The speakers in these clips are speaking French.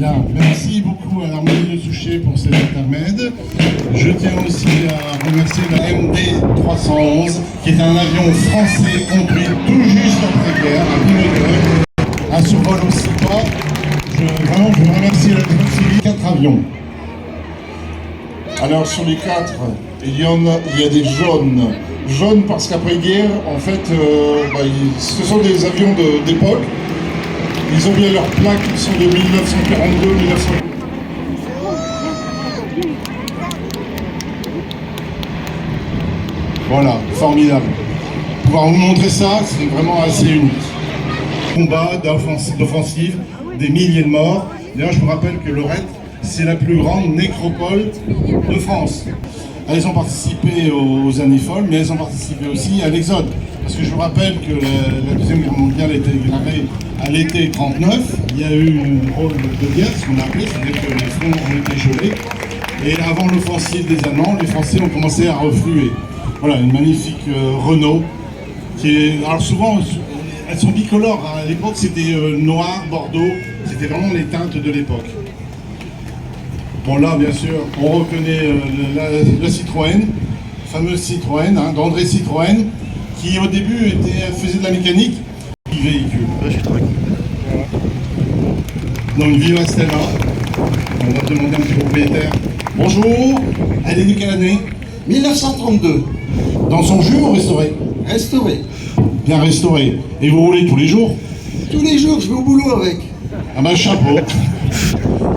Bien, merci beaucoup à l'Harmonie de Souchet pour cet intermède. Je tiens aussi à remercier la MD 311, qui est un avion français construit tout juste après-guerre, un bimoteur, un survol aussi bas. Vraiment, je veux remercier la défense civile. 4 avions. Alors sur les 4, il y a des jaunes. Jaunes parce qu'après-guerre, en fait, ce sont des avions d'époque. Ils ont bien leurs plaques, ils sont de 1942, 1900. Voilà, formidable. Pouvoir vous montrer ça, c'est vraiment assez unique. Combat d'offensive, des milliers de morts. D'ailleurs, je vous rappelle que Lorette, c'est la plus grande nécropole de France. Elles ont participé aux années folles, mais elles ont participé aussi à l'exode. Parce que je vous rappelle que la Deuxième Guerre mondiale a été déclarée à l'été 1939. Il y a eu un rôle de guerre, ce qu'on a appelé, c'est-à-dire que les fronts ont été gelés. Et avant l'offensive des Allemands, les Français ont commencé à refluer. Voilà, une magnifique Renault, qui est... Alors souvent, elles sont bicolores. À l'époque, c'était noir, bordeaux. C'était vraiment les teintes de l'époque. Bon là, bien sûr, on reconnaît la Citroën, fameuse Citroën, d'André Citroën, qui au début faisait de la mécanique, véhicule. Là, je suis tranquille. Donc Viva Stella, on va demander un petit propriétaire. Bonjour, elle est de quelle année? 1932. Dans son jus ou restauré? Restauré. Bien restauré. Et vous roulez tous les jours? Tous les jours, je vais au boulot avec. Ah ben chapeau.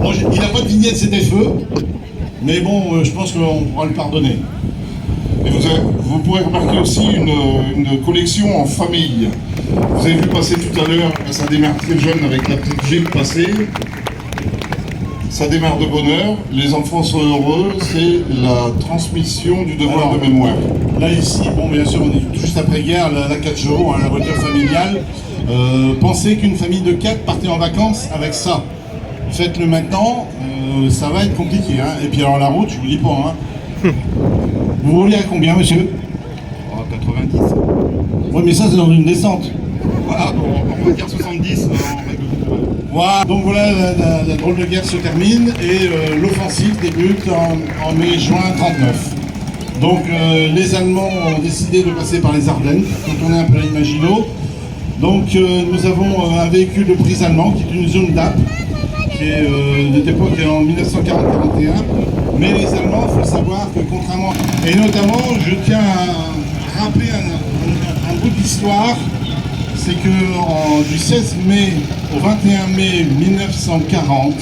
Bon, il n'a pas de vignette, c'était feu, mais bon, je pense qu'on pourra le pardonner. Et vous pourrez remarquer aussi une collection en famille. Vous avez vu passer tout à l'heure, ça démarre très jeune avec la petite Jeep passée. Ça démarre de bonheur, les enfants sont heureux, c'est la transmission du devoir de mémoire. Là ici, bon bien sûr, on est juste après-guerre, la 4 chevaux, la voiture familiale. Pensez qu'une famille de 4 partait en vacances avec ça. Faites-le maintenant, ça va être compliqué. Et puis alors la route, je vous dis pas. Vous roulez à combien, monsieur? 90. Oui, mais ça c'est dans une descente. Voilà, on va dire 70 en règle. Voilà. Donc voilà, la drôle de guerre se termine et l'offensive débute en mai-juin 1939. Donc les Allemands ont décidé de passer par les Ardennes, pour tourner un peu à Maginot. Donc nous avons un véhicule de prise allemand qui est une zone DAP, qui est d'époque en 1940-41. Mais les Allemands, il faut savoir que contrairement... Et notamment, je tiens à rappeler un bout d'histoire, c'est que du 16 mai au 21 mai 1940,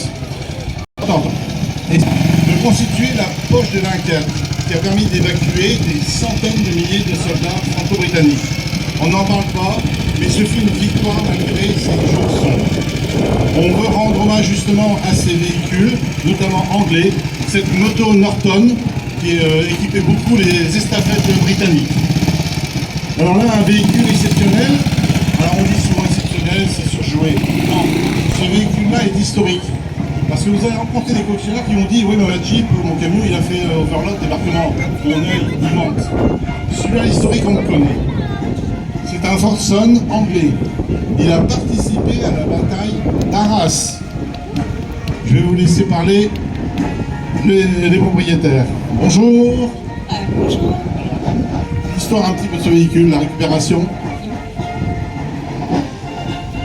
de constituer la poche de Dunkerque, qui a permis d'évacuer des centaines de milliers de soldats franco-britanniques. On n'en parle pas, mais ce fut une victoire malgré ces jours sombres. On veut rendre hommage justement à ces véhicules, notamment anglais, cette moto Norton qui équipait beaucoup les estafettes britanniques. Alors là, un véhicule exceptionnel, alors on dit souvent exceptionnel, c'est surjoué. Non, ce véhicule-là est historique. Parce que vous allez rencontrer des collectionneurs qui m'ont dit « Oui, mais ma Jeep, mon camion, il a fait overload, débarquement. » Mon œil, il mente. Celui-là, historique, on le connaît. C'est un Fordson anglais. Il a participé à la bataille d'Arras. Je vais vous laisser parler les propriétaires. Bonjour. Bonjour. Histoire un petit peu de ce véhicule, la récupération.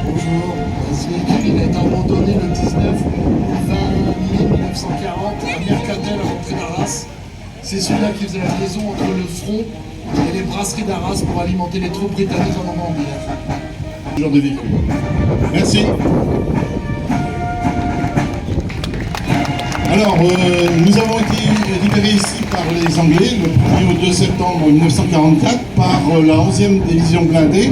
Bonjour. Ce véhicule, il a été abandonné le 19 mai 1940 à Mercadel, à l'entrée d'Arras. C'est celui-là qui faisait la liaison entre le front et les brasseries d'Arras pour alimenter les troupes britanniques en moment de guerre. Ce genre de véhicule. Merci. Alors, nous avons été libérés ici par les Anglais le 1er au 2 septembre 1944 par la 11e division blindée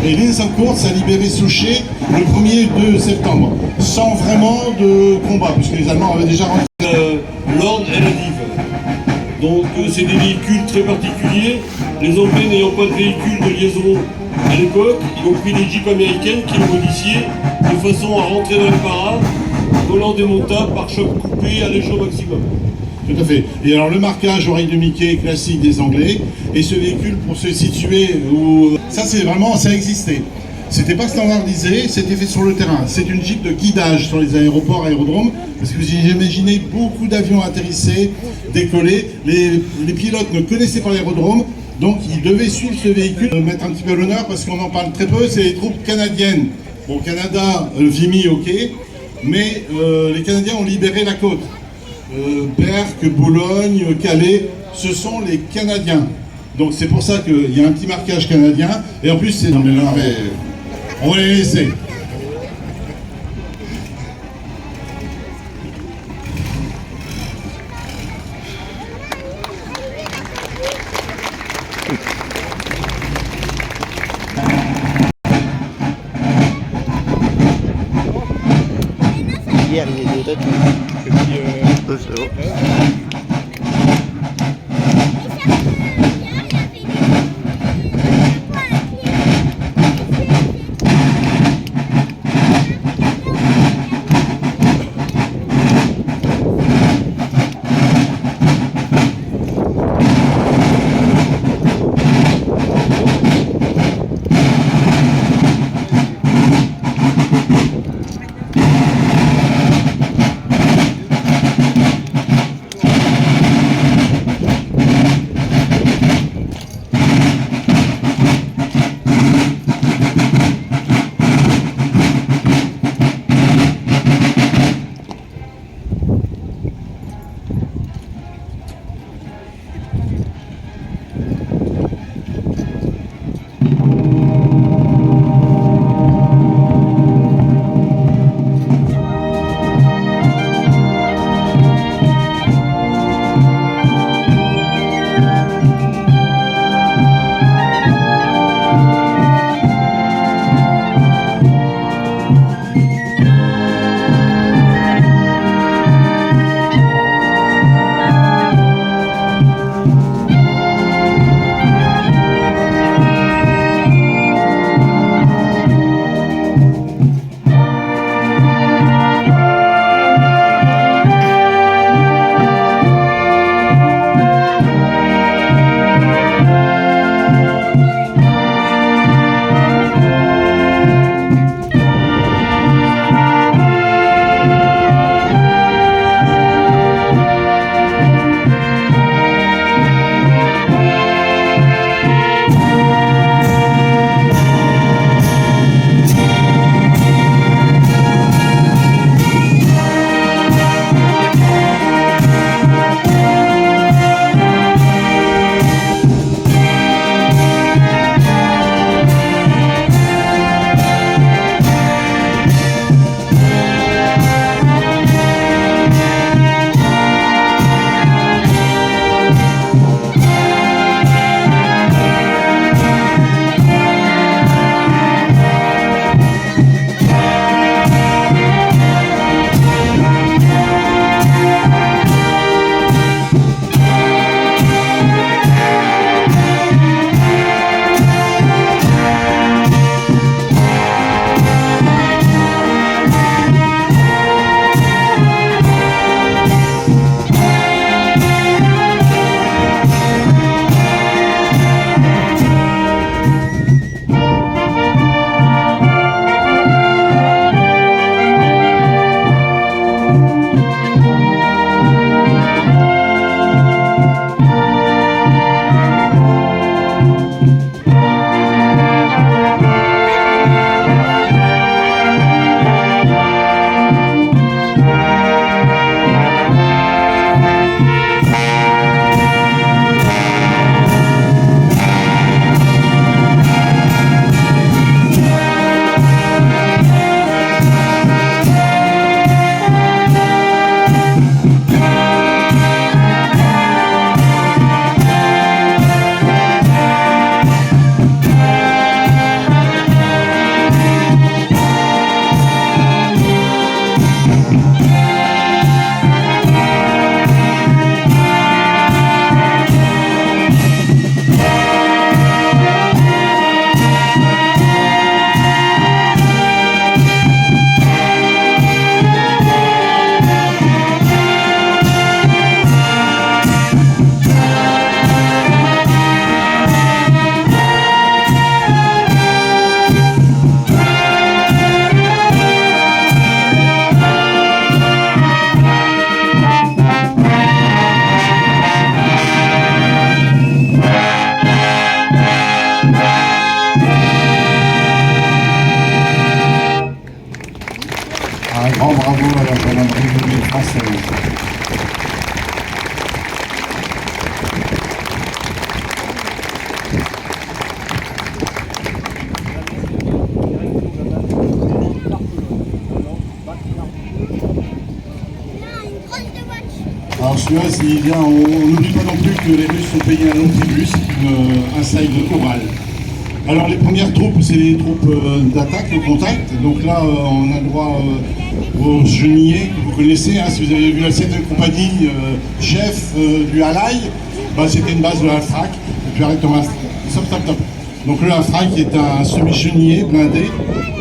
et l'Insalcourt a libéré Souchet le 1er 2 septembre sans vraiment de combat puisque les Allemands avaient déjà rentré. L'Orne et la Dive. Donc c'est des véhicules très particuliers. Les Anglais n'ayant pas de véhicules de liaison à l'époque, ils ont pris des jeeps américaines qui ont modifié de façon à rentrer dans les parades, volant démontable, pare-choc coupé, allège au maximum. Tout à fait. Et alors le marquage oreille de Mickey classique des Anglais, et ce véhicule pour se situer où... Ça c'est vraiment, ça existait. C'était pas standardisé, c'était fait sur le terrain. C'est une Jeep de guidage sur les aéroports, aérodromes, parce que vous imaginez beaucoup d'avions atterrissaient, décoller. Les pilotes ne connaissaient pas l'aérodrome, donc ils devaient suivre ce véhicule, mettre un petit peu à l'honneur, parce qu'on en parle très peu, c'est les troupes canadiennes. Bon, Canada, Vimy, ok, mais les Canadiens ont libéré la côte. Berck, Boulogne, Calais, ce sont les Canadiens. Donc c'est pour ça qu'il y a un petit marquage canadien, et en plus c'est... Non mais là, on va les laisser. Hier, il est de française. Alors celui-là, s'il vient, on n'oublie pas non plus que les Russes sont payés un long tribut, c'est un side oral. Alors les premières troupes, c'est les troupes d'attaque, le contact. Donc là, on a le droit aux genillés, que vous connaissez. Hein, si vous avez vu la 7e compagnie, chef du Halaï, bah, c'était une base de l'Alfrak. Et puis arrête Thomas, stop, stop, stop. Donc le Alfrak est un semi-genillé blindé,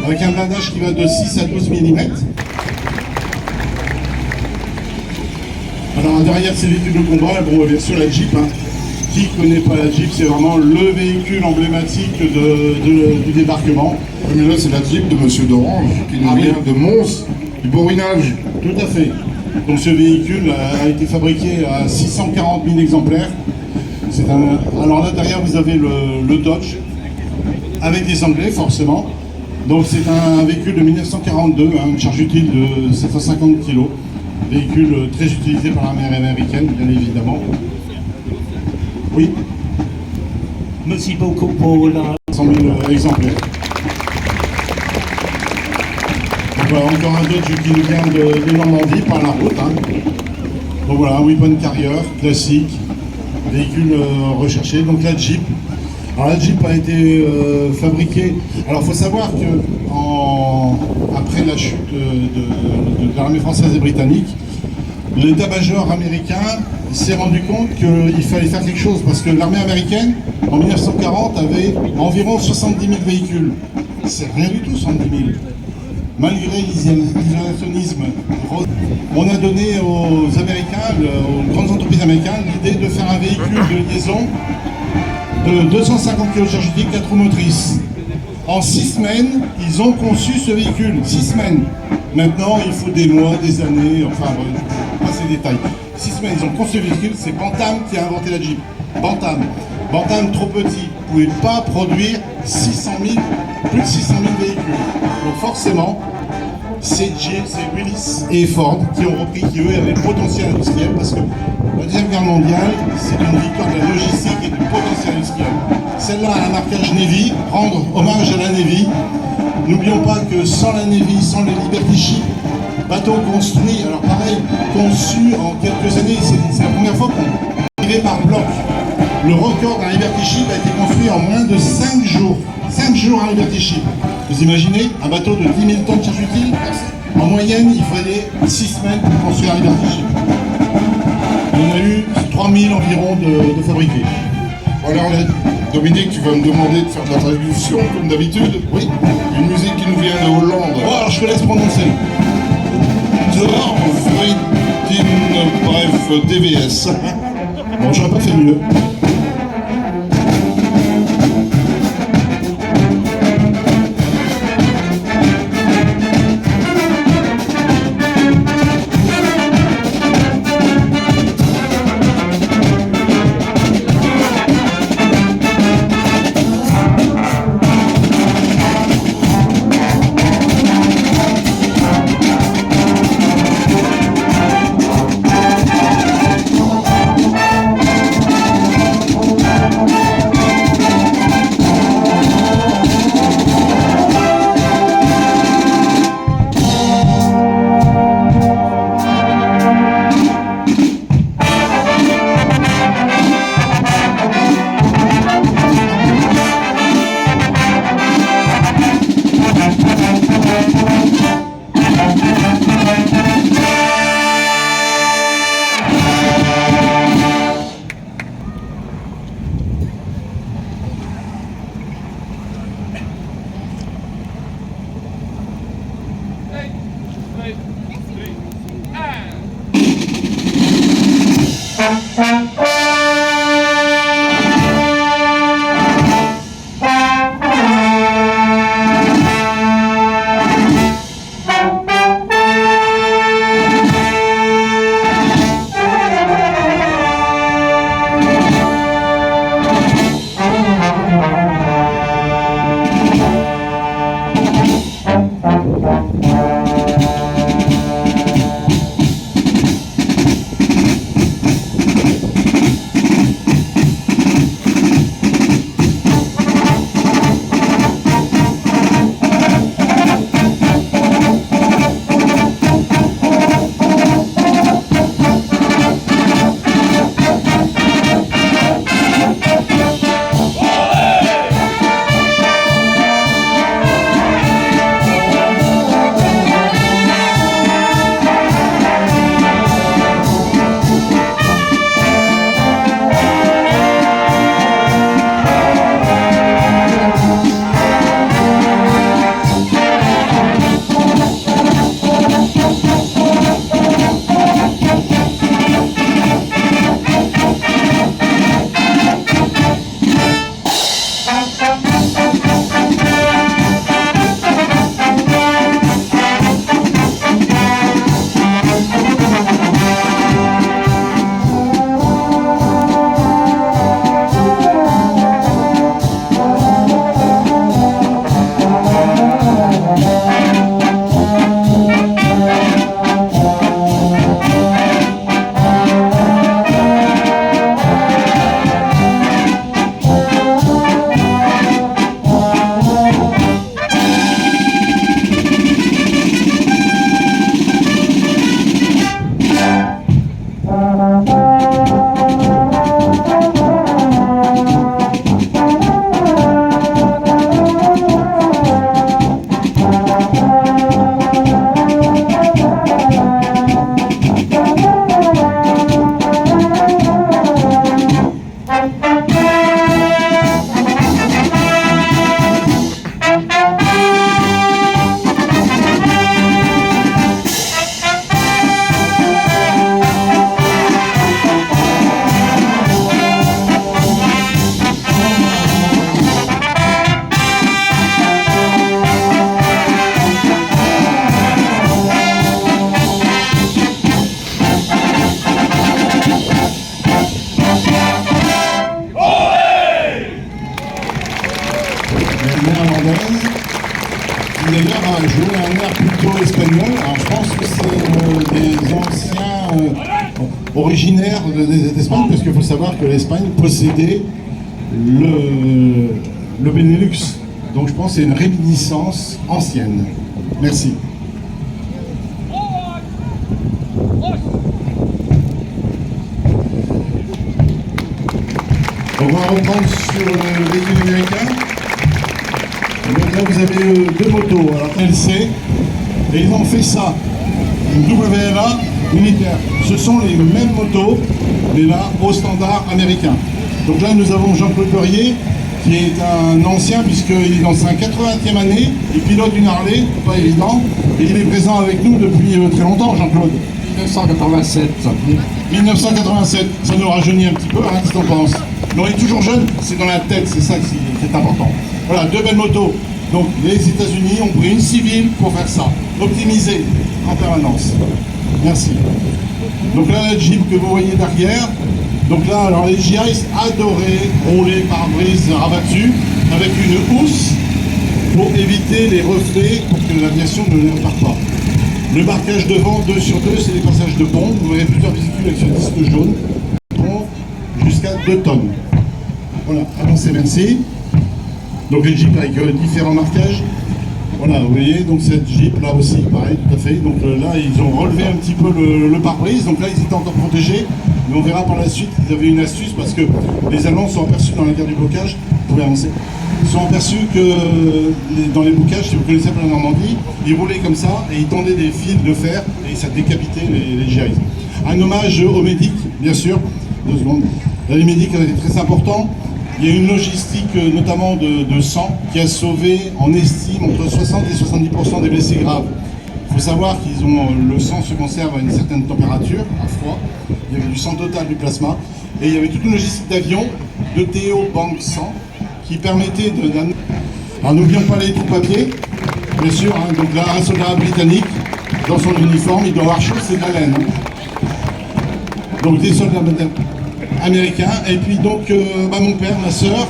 avec un blindage qui va de 6 à 12 mm. Alors derrière ces véhicules de combat, bon, bien sûr la Jeep. Hein. Qui ne connaît pas la Jeep, c'est vraiment le véhicule emblématique du débarquement. Oui, mais là, c'est la Jeep de Monsieur d'Orange, qui nous vient de Mons, du Borinage. Tout à fait. Donc ce véhicule a été fabriqué à 640 000 exemplaires. Alors là, derrière, vous avez le Dodge, avec des Anglais, forcément. Donc c'est un véhicule de 1942, hein, une charge utile de 750 kg. Véhicule très utilisé par l'armée américaine, bien évidemment. Oui. Merci beaucoup pour la... 100 000 exemplaires. Donc voilà, encore un Dodge qui nous vient de Normandie par la route. Hein. Donc voilà, un weapon carrier classique, véhicule recherché. Donc la Jeep. Alors la Jeep a été fabriquée. Alors il faut savoir que après la chute de l'armée française et britannique, l'état-major américain s'est rendu compte qu'il fallait faire quelque chose parce que l'armée américaine, en 1940, avait environ 70 000 véhicules. C'est rien du tout, 70 000. Malgré l'isolationnisme, on a donné aux Américains, aux grandes entreprises américaines, l'idée de faire un véhicule de liaison de 250 kg de charge utile, 4 roues motrices. En 6 semaines, ils ont conçu ce véhicule. 6 semaines. Maintenant, il faut des mois, des années, enfin, pas ces détails. 6 semaines, ils ont conçu le véhicule. C'est Bantam qui a inventé la Jeep. Bantam. Bantam, trop petit. Vous ne pouvez pas produire plus de 600 000 véhicules. Donc forcément, c'est Willis et Ford qui ont repris, qui eux avaient le potentiel industriel, parce que la Deuxième Guerre mondiale, c'est une victoire de la logistique et du potentiel industriel. Celle-là a un marquage Navy, rendre hommage à la Navy. N'oublions pas que sans la Navy, sans les Liberty Ship, bateau construit, alors pareil, conçu en quelques années, c'est la première fois qu'on arrivait par bloc. Le record d'un Liberty Ship a été construit en moins de 5 jours. 5 jours un Liberty Ship. Vous imaginez un bateau de 10 000 tonnes de charge utile? En moyenne, il fallait 6 semaines pour construire un Liberty Ship. Il y en a eu 3000 environ de fabriqués. Alors, Dominique, tu vas me demander de faire de la traduction, comme d'habitude. Oui. Une musique qui nous vient de Hollande. Bon, alors je te laisse prononcer. Dehors, Vritin, bref, DVS. Bon, j'aurais pas fait mieux. originaire d'Espagne, parce qu'il faut savoir que l'Espagne possédait le Benelux. Donc je pense que c'est une réminiscence ancienne. Merci. On va reprendre sur le véhicule américain. Donc là vous avez deux motos, alors LC, et ils ont fait ça, une WLA militaire. Ce sont les mêmes motos, mais là au standard américain. Donc là nous avons Jean-Claude Laurier, qui est un ancien puisqu'il est dans sa 80e année, il pilote une Harley, pas évident, et il est présent avec nous depuis très longtemps, Jean-Claude. 1987. 1987, ça nous rajeunit un petit peu, hein, qu'est-ce que t'en penses? Mais on est toujours jeune, c'est dans la tête, c'est ça qui est important. Voilà, deux belles motos. Donc les États-Unis ont pris une civile pour faire ça, optimiser en permanence. Merci. Donc là, la Jeep que vous voyez derrière, donc là, alors les GI adoraient rouler pare-brise rabattu avec une housse pour éviter les reflets pour que l'aviation ne les repart pas. Le marquage devant 2 sur 2, c'est les passages de pont. Vous verrez plusieurs véhicules avec ce disque jaune. Pont jusqu'à 2 tonnes. Voilà, avancez, merci. Donc les Jeeps avec différents marquages. Voilà, vous voyez, donc cette Jeep là aussi, pareil, tout à fait. Donc là, ils ont relevé un petit peu le pare-brise. Donc là, ils étaient encore protégés. Mais on verra par la suite qu'ils avaient une astuce parce que les Allemands sont aperçus dans la guerre du blocage. Vous pouvez avancer. Ils sont aperçus que dans les bocages, si vous connaissez un peu la Normandie, ils roulaient comme ça et ils tendaient des fils de fer et ça décapitait les GIs. Un hommage aux médics, bien sûr. 2 secondes. Là, les médics ont été très importants. Il y a une logistique notamment de sang qui a sauvé, en estime, entre 60 et 70% des blessés graves. Il faut savoir qu'ils ont le sang se conserve à une certaine température, à froid. Il y avait du sang total, du plasma. Et il y avait toute une logistique d'avion, de TO Banque Sang, qui permettait de... Alors n'oublions pas les trous papiers, bien sûr. Hein, donc là, un soldat britannique, dans son uniforme, il doit avoir chaud, c'est de la laine. Hein. Donc des soldats américains. Et puis donc, mon père, ma soeur.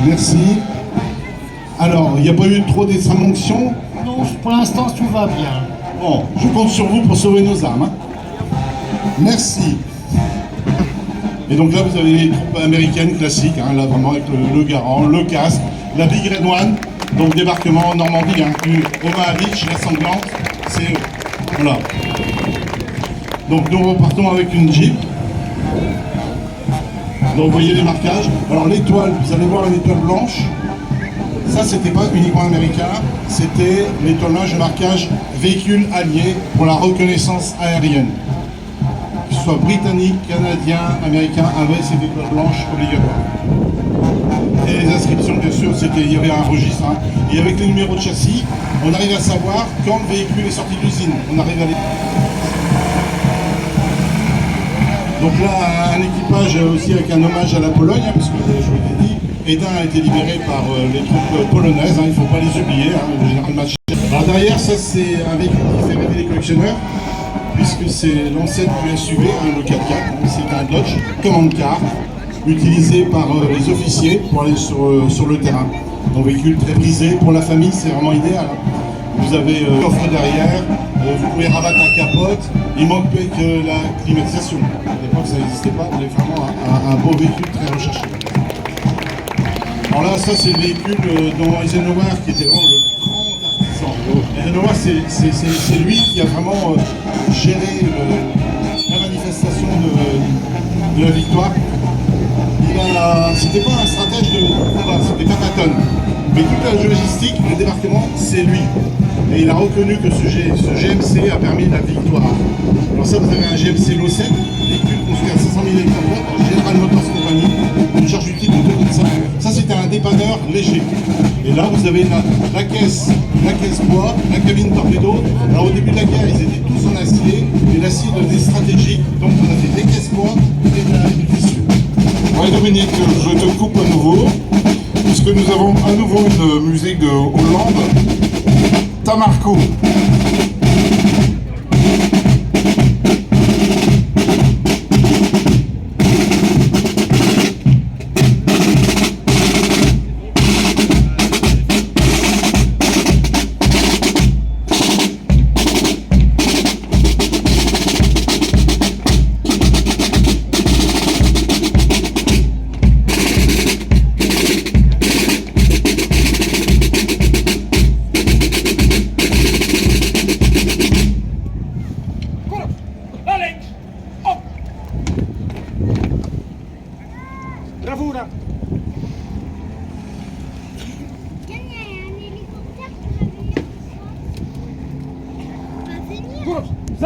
Merci. Alors, il n'y a pas eu trop d'extraction. Non, pour l'instant, tout va bien. Bon, je compte sur vous pour sauver nos âmes. Hein. Merci. Et donc là, vous avez les troupes américaines classiques, hein, là vraiment avec le garant, le casque, la Big Red One, donc débarquement en Normandie, inclus Omaha Beach, la sanglante, c'est eux. Voilà. Donc nous repartons avec une Jeep. Donc vous voyez les marquages. Alors l'étoile, vous allez voir une étoile blanche. Ça, c'était pas uniquement américain, c'était l'étoilage de marquage véhicule allié pour la reconnaissance aérienne. Que ce soit britannique, canadien, américain, avait cette étoile blanche obligatoire. Et les inscriptions, bien sûr, il y avait un registre. Hein. Et avec les numéros de châssis, on arrive à savoir quand le véhicule est sorti de l'usine. On arrive à les... Donc là, un équipage aussi avec un hommage à la Pologne, hein, parce que je vous l'ai dit, Edin a été libéré par les troupes polonaises, hein, il ne faut pas les oublier, hein, le général Match. Alors derrière, ça c'est un véhicule qui fait rêver les collectionneurs, puisque c'est l'ancêtre du SUV, hein, le 4x4, c'est un Dodge Command Car, utilisé par les officiers pour aller sur le terrain. Un véhicule très prisé, pour la famille c'est vraiment idéal. Hein. Vous avez le coffre derrière, vous pouvez rabattre la capote, il manque que la climatisation. À l'époque ça n'existait pas, vous avez vraiment un beau véhicule très recherché. Alors là, ça c'est le véhicule dont Eisenhower, qui était vraiment le grand artisan. Eisenhower, c'est lui qui a vraiment géré la manifestation de la victoire. C'était pas un stratège de combat, c'était pas Patton. Mais toute la logistique, le débarquement, c'est lui. Et il a reconnu que ce GMC a permis la victoire. Alors ça, vous avez un GMC LO7, véhicule construit à 500 000 km, General Motors Company, une charge utile de 2005. Ça, c'était un dépanneur léger. Et là, vous avez la caisse bois, la cabine torpedo. Alors au début de la guerre, ils étaient tous en acier, et l'acier devenait stratégique. Donc on a fait des caisses bois et du tissu. Ouais Dominique, je te coupe à nouveau, puisque nous avons à nouveau une musique de Hollande, Tamarco.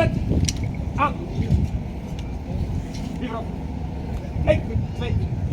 Zet. Aan. Hier vanaf. 1, 2, 3, 4.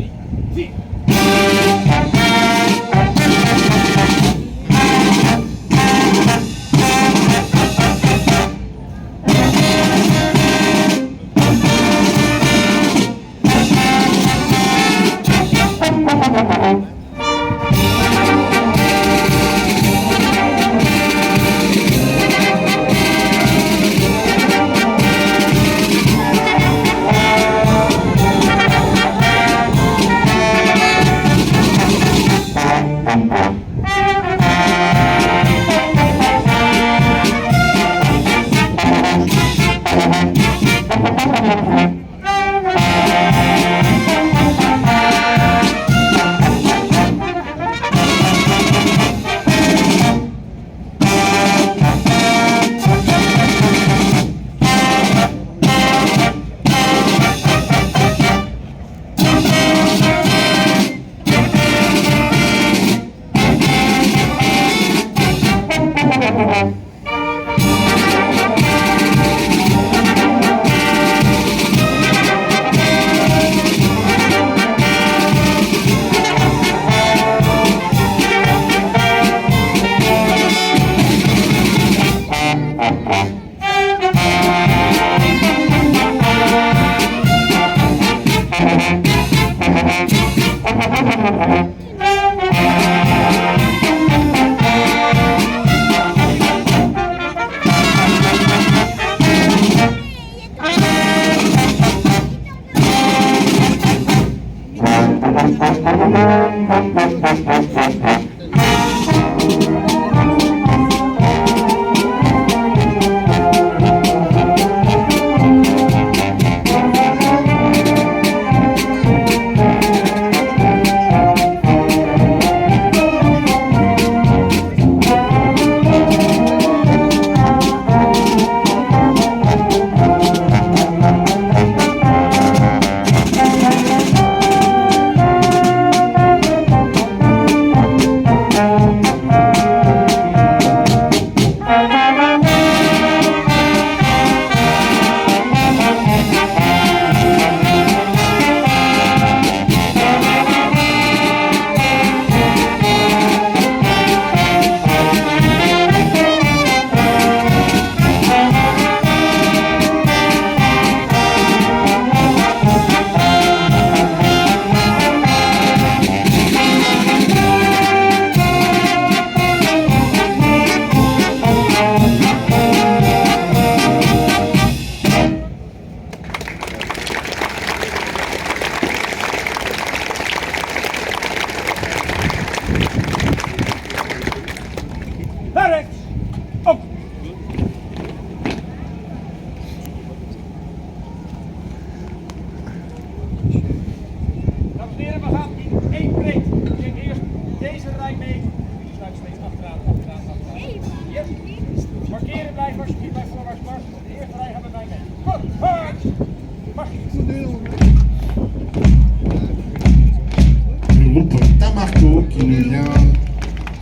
Le groupe Tamarco qui nous vient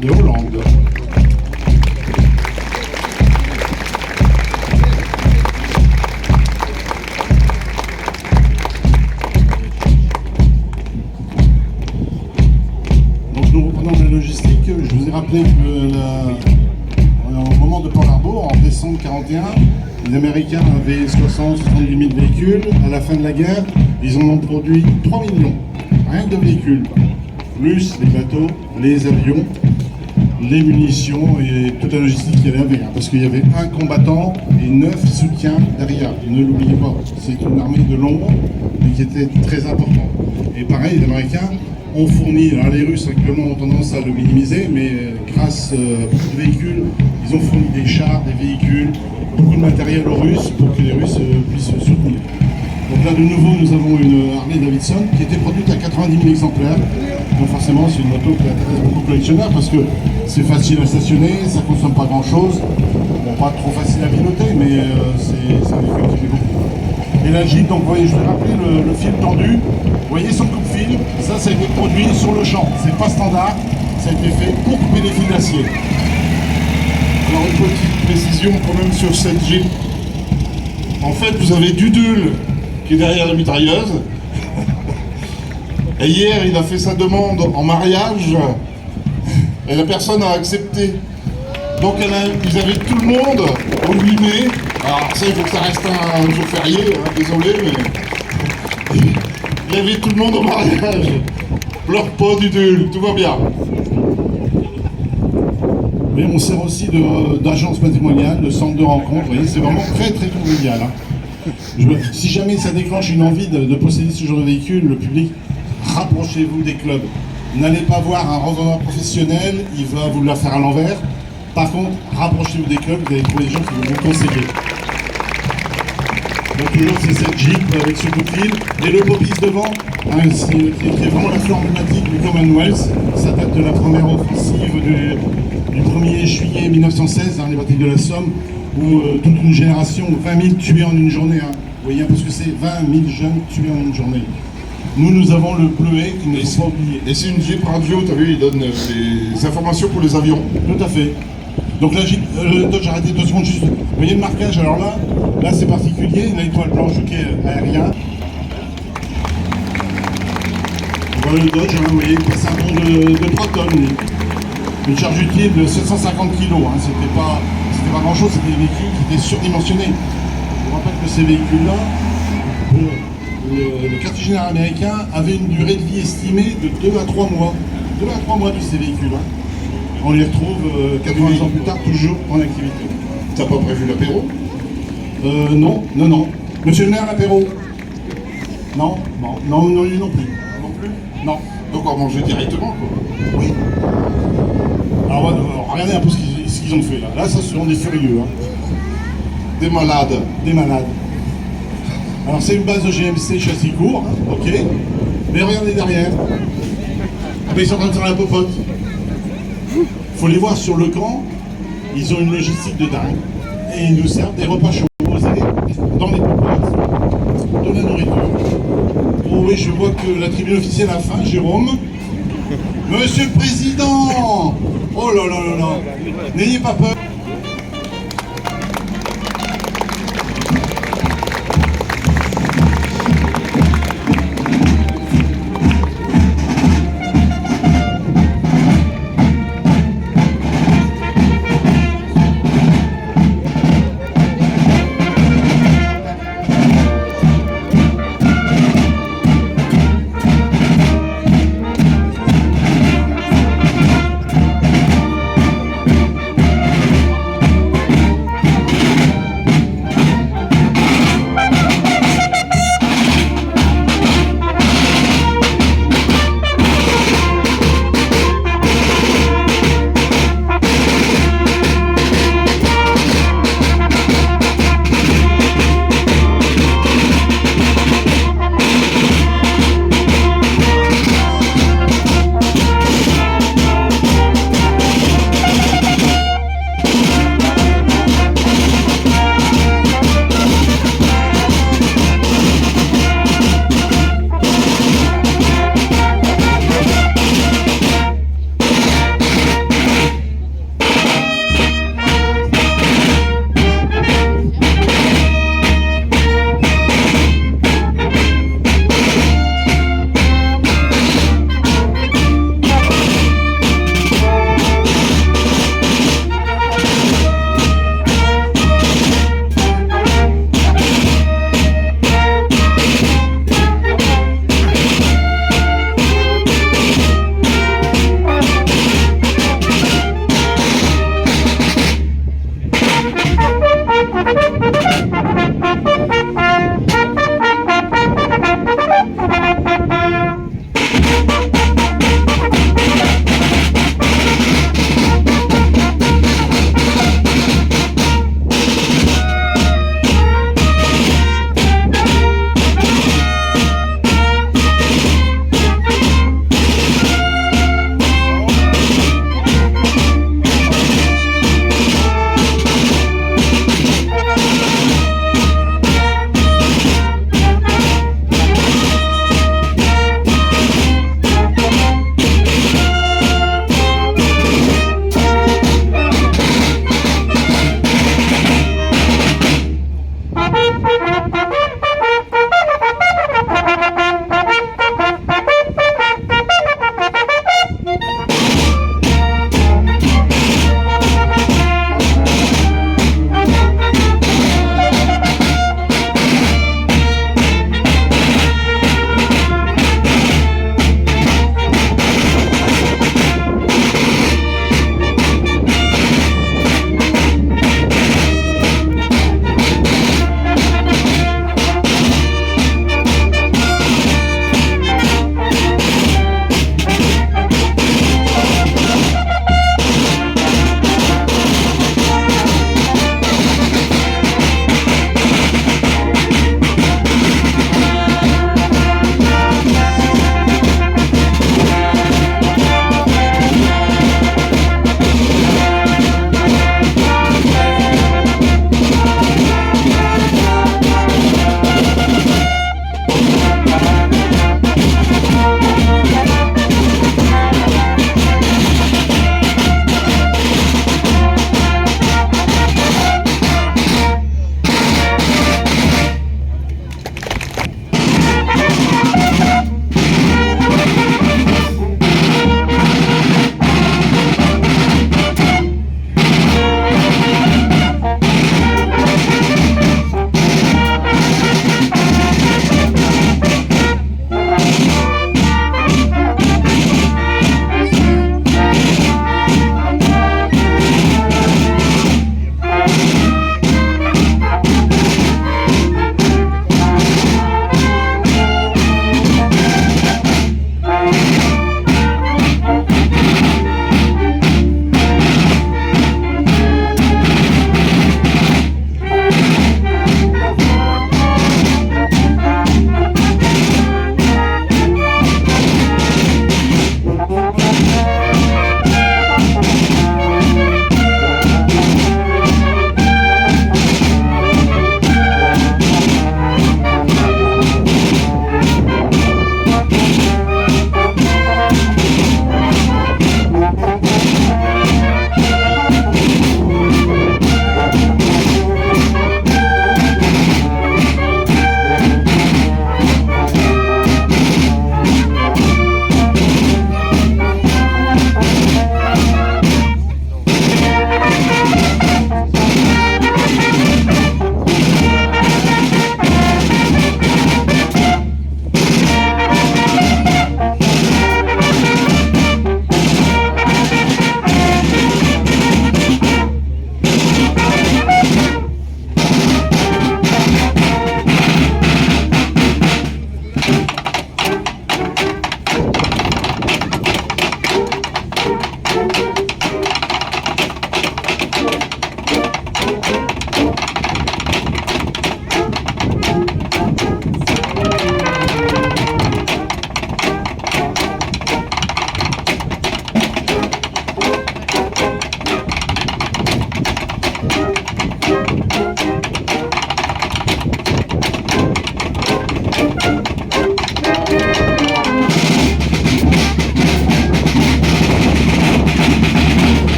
de Hollande. Donc nous reprenons la logistique. Je vous ai rappelé que au moment de Pearl Harbor, en décembre 1941, les Américains avaient 60-70 000 véhicules. À la fin de la guerre, ils en ont produit 3 millions, rien que de véhicules, plus les bateaux, les avions, les munitions et toute la logistique qu'il y avait avec. Parce qu'il y avait un combattant et 9 soutiens derrière. Ne l'oubliez pas, c'est une armée de l'ombre, mais qui était très importante. Et pareil, les Américains ont fourni, alors les Russes actuellement ont tendance à le minimiser, mais grâce à beaucoup de véhicules, ils ont fourni des chars, des véhicules, beaucoup de matériel aux Russes pour que les Russes puissent soutenir. Donc là de nouveau nous avons une Harley Davidson qui était produite à 90 000 exemplaires. Donc forcément c'est une moto qui intéresse beaucoup de collectionneurs parce que c'est facile à stationner, ça ne consomme pas grand chose. Bon, pas trop facile à piloter mais c'est un effet qui fait beaucoup. Et la Jeep, donc vous voyez, je vais rappeler le fil tendu. Vous voyez son coupe-fil, ça a été produit sur le champ. C'est pas standard, ça a été fait pour couper les fils d'acier. Alors une petite précision quand même sur cette Jeep. En fait, vous avez Dudul qui est derrière la mitrailleuse. Et hier, il a fait sa demande en mariage et la personne a accepté. Donc ils avaient tout le monde au 8 mai. Alors ça, il faut que ça reste un jour férié, hein, désolé, mais il y avait tout le monde au mariage. Pleure pas Dudul, tout va bien. Mais on sert aussi d'agence patrimoniale, de centre de rencontre. Vous voyez, c'est vraiment très très convivial. Hein. Si jamais ça déclenche une envie de posséder ce genre de véhicule, le public, rapprochez-vous des clubs. N'allez pas voir un revendeur professionnel, il va vous la faire à l'envers. Par contre, rapprochez-vous des clubs, vous allez trouver des gens qui vont vous conseiller. Donc toujours c'est cette Jeep avec ce coup de fil. Et le Popis devant, hein, qui est vraiment la fleur emblématique du Commonwealth. Ça date de la première offensive du 1er juillet 1916, hein, les batailles de la Somme, où toute une génération, 20 000 tués en une journée. Hein. Vous voyez un peu ce que c'est, 20 000 jeunes tués en une journée. Nous avons le bleuet qui ne faut pas oublier. Et c'est une Jeep radio, tu as vu, il donne des informations pour les avions. Tout à fait. Donc là, le Dodge, arrêtez 2 secondes juste. Vous voyez le marquage, alors là c'est particulier, là l'étoile blanche, ok, aérien. Voilà le Dodge, hein, vous voyez, il passe un ton de 3 tonnes. Une charge utile de 750 kg, hein, c'était pas grand chose, c'était des véhicules qui étaient surdimensionnés. Je vous rappelle que ces véhicules-là, le quartier général américain avait une durée de vie estimée de 2 à 3 mois. 2 à 3 mois de ces véhicules. Hein. On les retrouve 80 ans plus tard, toujours en activité. T'as pas prévu l'apéro? Non. Monsieur le maire, l'apéro? Non, lui non plus. Non plus? Non. Donc on va manger directement, quoi. Oui. Alors, regardez un peu ce qu'ils ont fait là. Là, ça ce sont des furieux. Hein. Des malades. Des malades. Alors c'est une base de GMC châssis court, hein, ok. Mais regardez derrière. Ah ben, ils sont en train de faire la popote. Faut les voir sur le camp, ils ont une logistique de dingue. Et ils nous servent des repas chauds dans les popotes, de la nourriture. Oh oui, je vois que la tribune officielle a faim, Jérôme. Monsieur le Président! Oh là là là là! N'ayez pas peur!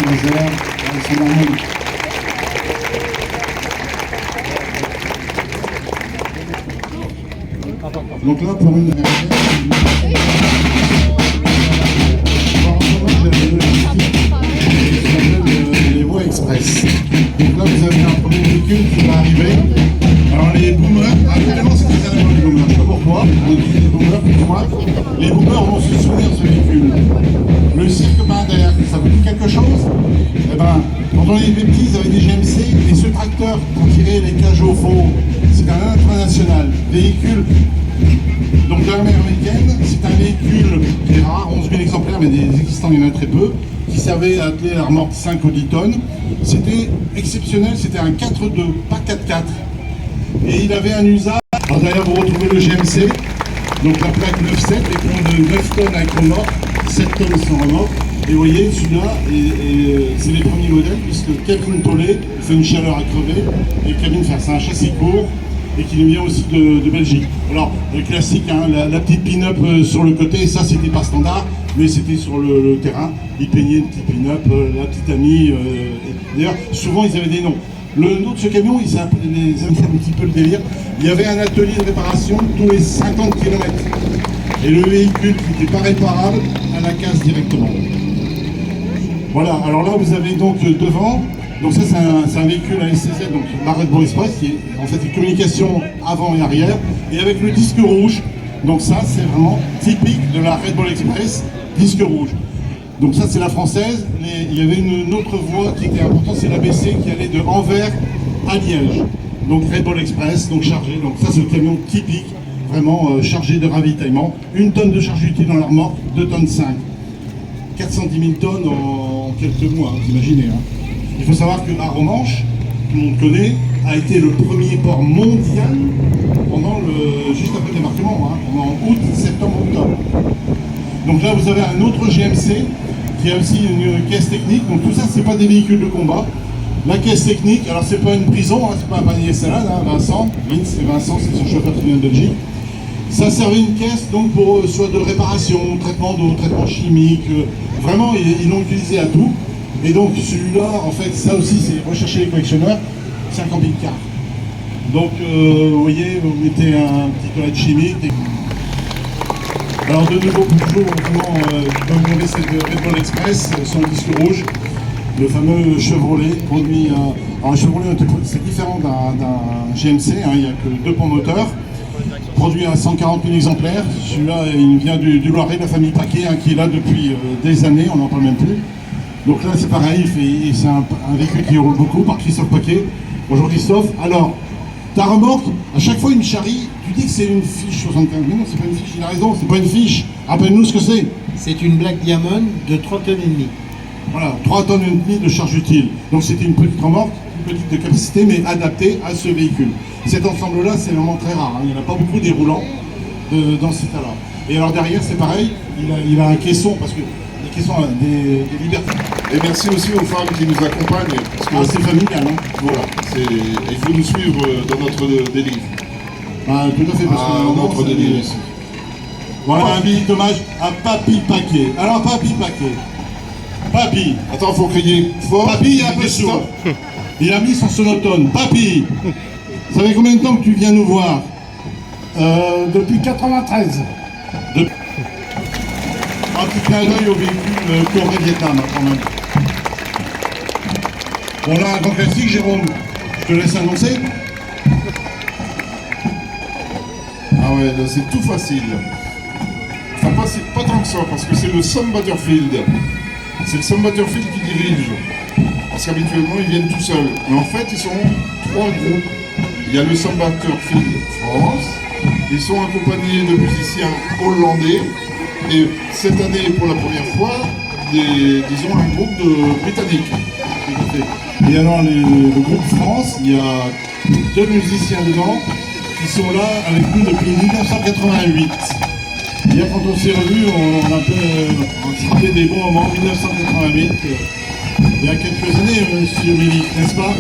Saint-Nazaire, Saint-Marmont. Donc là, pour une les voies express. Donc là, vous avez un premier véhicule qui va arriver. Alors les boomers, actuellement c'est très à la mode les boomers, je sais pas pourquoi, on dit les boomers, pourquoi. Les boomers vont se souvenir de ce véhicule. Le cirque Binder, ça vous dit quelque chose? Eh ben, quand on était petits, ils avaient des GMC, et ce tracteur qui tirait les cages au fond, c'est un international. Véhicule donc de l'armée américaine, c'est un véhicule qui est rare, 11 000 exemplaires, mais des existants il y en a très peu, qui servait à atteler la remorque 5 ou 10 tonnes. C'était exceptionnel, c'était un 4-2, pas 4-4. Et il avait un usage. Alors d'ailleurs vous retrouvez le GMC, donc la plaque 9-7, écran de 9 tonnes avec remorque, 7 tonnes sans remorque. Et vous voyez, celui-là, c'est les premiers modèles, puisque cabine tolée, il fait une chaleur à crever, et cabine faire, c'est un châssis court, et qui nous vient aussi de Belgique. Alors, le classique, hein, la petite pin-up sur le côté, ça c'était pas standard, mais c'était sur le terrain. Ils peignaient une petite pin-up, la petite amie. D'ailleurs, souvent ils avaient des noms. Le nom de ce camion, il un petit peu le délire. Il y avait un atelier de réparation tous les 50 km. Et le véhicule qui n'était pas réparable, à la casse directement. Voilà, alors là vous avez donc devant. Donc ça c'est un véhicule à SCZ, donc la Red Bull Express, qui est en fait une communication avant et arrière, et avec le disque rouge. Donc ça c'est vraiment typique de la Red Bull Express, disque rouge. Donc ça c'est la française, mais il y avait une autre voie qui était importante, c'est l'ABC qui allait de Anvers à Liège. Donc Red Bull Express, donc chargé, donc ça c'est le camion typique, vraiment chargé de ravitaillement. 1 tonne de charge utile dans la remorque, 2 tonnes 5. 410 000 tonnes en quelques mois, vous imaginez. Hein. Il faut savoir que Arromanches, tout le monde connaît, a été le premier port mondial pendant juste après le débarquement, hein, pendant août, septembre, octobre. Donc là, vous avez un autre GMC qui a aussi une caisse technique. Donc tout ça, c'est pas des véhicules de combat. La caisse technique, alors c'est pas une prison, hein, c'est pas un panier salade, hein, Vincent, c'est son chauffeur qui vient de Belgique. Ça servait une caisse donc pour soit de réparation, traitement d'eau, traitement chimique. Vraiment, ils l'ont utilisé à tout. Et donc celui-là, en fait, ça aussi, c'est rechercher les collectionneurs, c'est un camping-car. Donc, vous voyez, vous mettez un petit toilette chimique. Alors, de nouveau, toujours, vraiment, je vais vous montrer cette Red Bull Express, son disque rouge, le fameux Chevrolet, produit. Alors, un Chevrolet, c'est différent d'un GMC, hein, il n'y a que 2 pans moteurs, produit à 140 000 exemplaires. Celui-là, il vient du Loiret, de la famille Paquet, hein, qui est là depuis des années, on n'en parle même plus. Donc là, c'est pareil, c'est un véhicule qui roule beaucoup par Christophe Paquet. Bonjour Christophe. Alors, ta remorque, à chaque fois, il me charrie. Tu dis que c'est une fiche 75. Mais non, c'est pas une fiche, il a raison, c'est pas une fiche. Rappelle-nous ce que c'est. C'est une Black Diamond de 3 tonnes et demie. Voilà, 3 tonnes et demie de charge utile. Donc c'était une petite remorque, une petite de capacité, mais adaptée à ce véhicule. Cet ensemble-là, c'est vraiment très rare. Hein. Il n'y en a pas beaucoup des roulants dans cet état-là. Et alors derrière, c'est pareil, il a un caisson, parce que des caissons, des libertés. Et merci aussi aux femmes qui nous accompagnent. Parce que c'est familial, hein. Voilà, il faut nous suivre dans notre délire. Ah, tout à fait, parce que notre délire ici. Voilà un billet d'hommage à Papy Paquet. Alors Papy Paquet. Papy. Attends, faut crier fort. Papy est un peu sourd. Il a mis son sonotone. Papy. Ça fait combien de temps que tu viens nous voir? Depuis 93. Un petit clin d'œil au véhicule Corée-Vietnam, hein, quand même. Bon là, un grand classique, Jérôme. Je te laisse annoncer. Ah ouais, là, c'est tout facile. Enfin, pas tant que ça, parce que c'est le Sam Butterfield. C'est le Sam Butterfield qui dirige. Parce qu'habituellement, ils viennent tout seuls. Mais en fait, ils sont 3 groupes. Il y a le Sam Butterfield France. Ils sont accompagnés de musiciens hollandais. Et cette année, pour la première fois, disons un groupe de Britanniques. Et alors, le groupe France, il y a 2 musiciens dedans qui sont là avec nous depuis 1988. Hier, quand on s'est revus, on s'est rappelé des bons moments, 1988, il y a quelques années, monsieur Mélic, n'est-ce pas?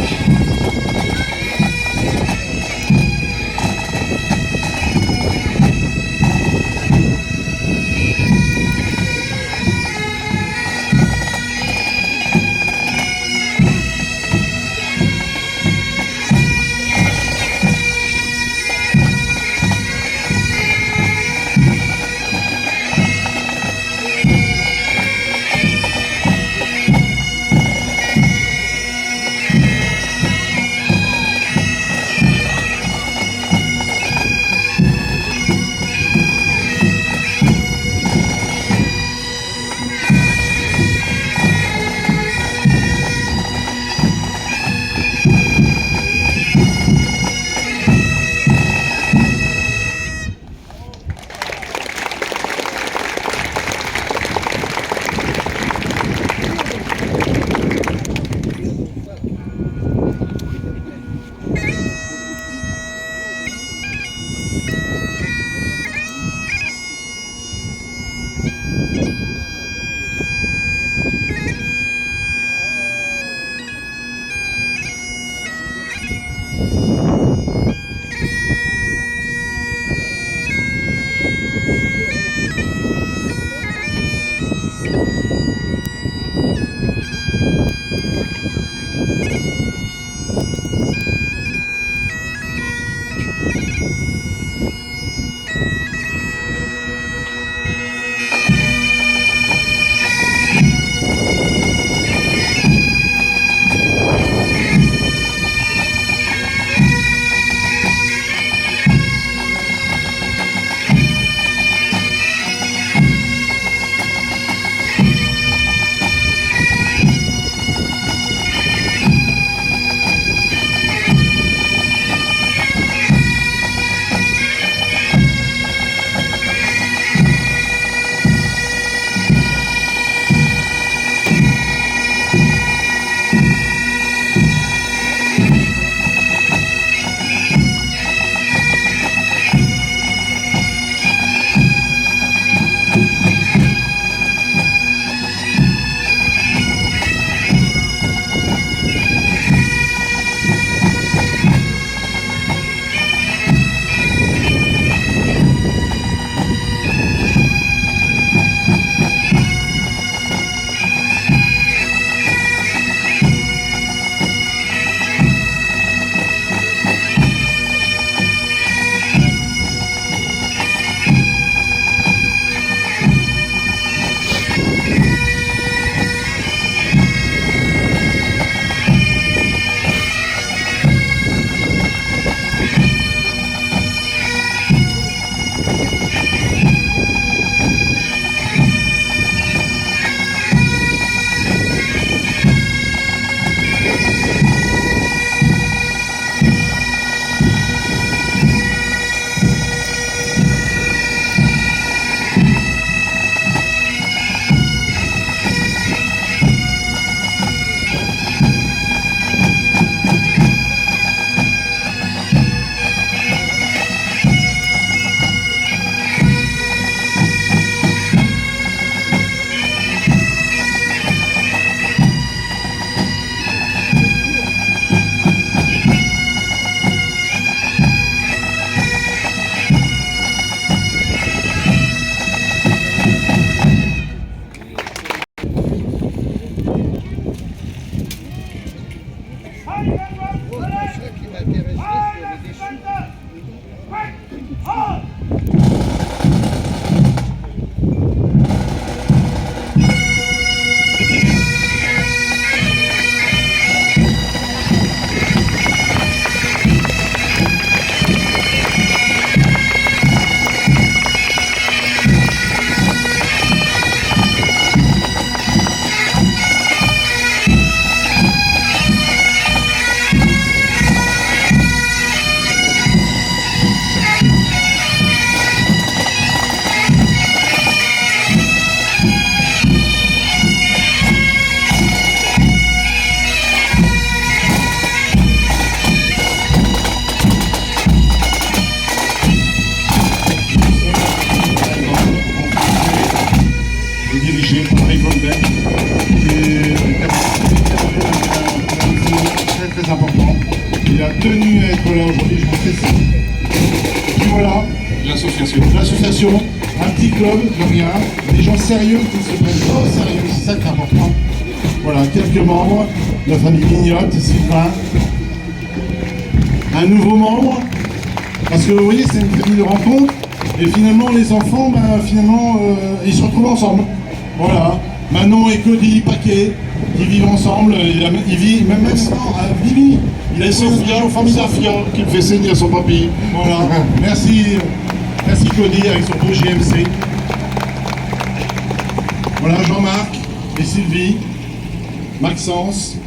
dirigé par Ray Goldberg. C'est très important. Il a tenu à être là aujourd'hui, je m'en félicite. Et puis voilà, l'association, un petit club de rien, des gens sérieux qui se prennent pas au sérieux, c'est ça qui est important. Voilà, quelques membres, la famille Mignotte, Sylvain, un nouveau membre, parce que vous voyez, c'est une famille de rencontre, et finalement les enfants, ils se retrouvent ensemble. Voilà, Manon et Cody Paquet, qui vivent ensemble, ils vivent même maintenant à Vivi. Il a Sophia qui me fait saigner à son papy. Voilà, merci Cody avec son beau GMC. Voilà, Jean-Marc et Sylvie, Maxence.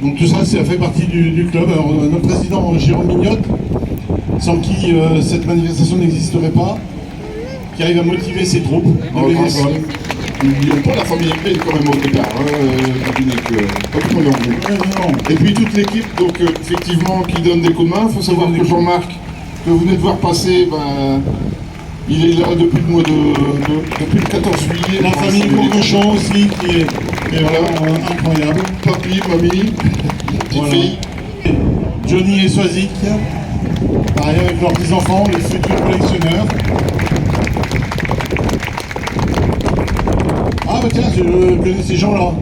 Donc tout ça, ça fait partie du club. Alors, notre président Jérôme Mignotte, sans qui cette manifestation n'existerait pas, qui arrive à motiver ses troupes. N'oublions pas la famille Épée quand même au départ, Et puis toute l'équipe, donc effectivement, qui donne des coups de main. Il faut savoir que Jean-Marc, que vous venez de voir passer, il est là depuis le mois depuis le 14 juillet. La famille Bourgochon aussi, qui est vraiment incroyable. Papy, mamie, petite fille. Johnny et Swazik, pareil avec leurs petits-enfants, les futurs collectionneurs. Ah bah tiens, je connais ces gens-là.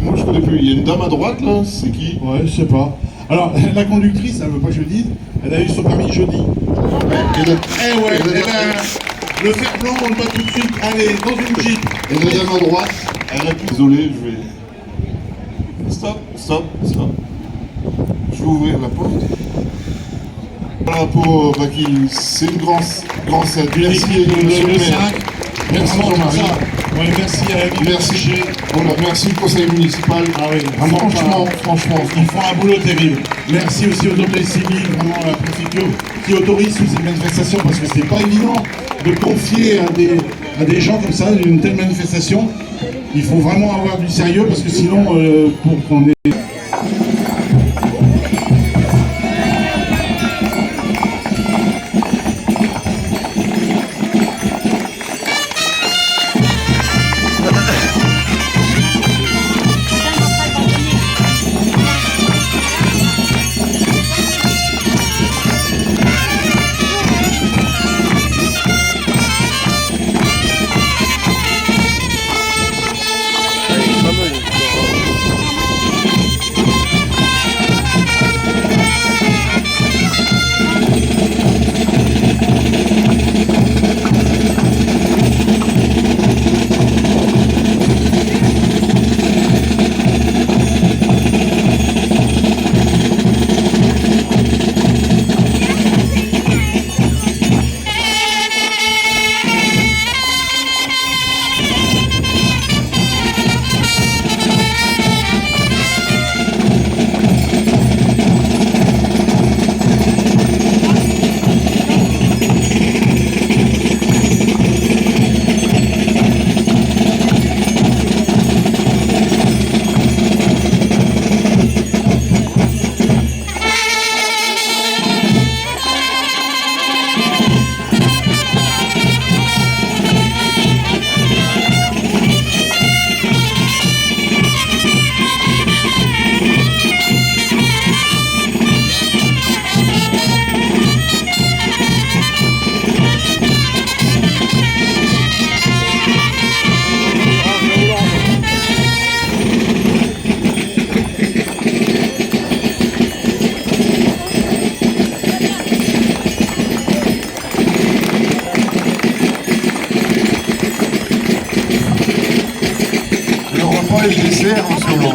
Moi je connais plus. Il y a une dame à droite là, c'est qui? Ouais, je sais pas. Alors, la conductrice, elle veut pas que je le dise, elle a eu son permis jeudi. Le fer blanc, on le bat tout de suite. Allez, dans une Jeep. Et la dame à droite, elle a plus. Désolé, je vais. Stop. Je vais ouvrir la porte. Voilà pour c'est une grande set. Merci le 5. Merci Jean-Marie. Ouais, merci à la ville. Merci le conseil municipal. Ah oui, franchement. Ils font un boulot terrible. Merci aussi aux autorités civiles, vraiment à la préfecture, qui autorise toutes ces manifestations, parce que c'est pas évident de confier à des gens comme ça une telle manifestation. Il faut vraiment avoir du sérieux, parce que sinon, pour qu'on ait...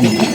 monde.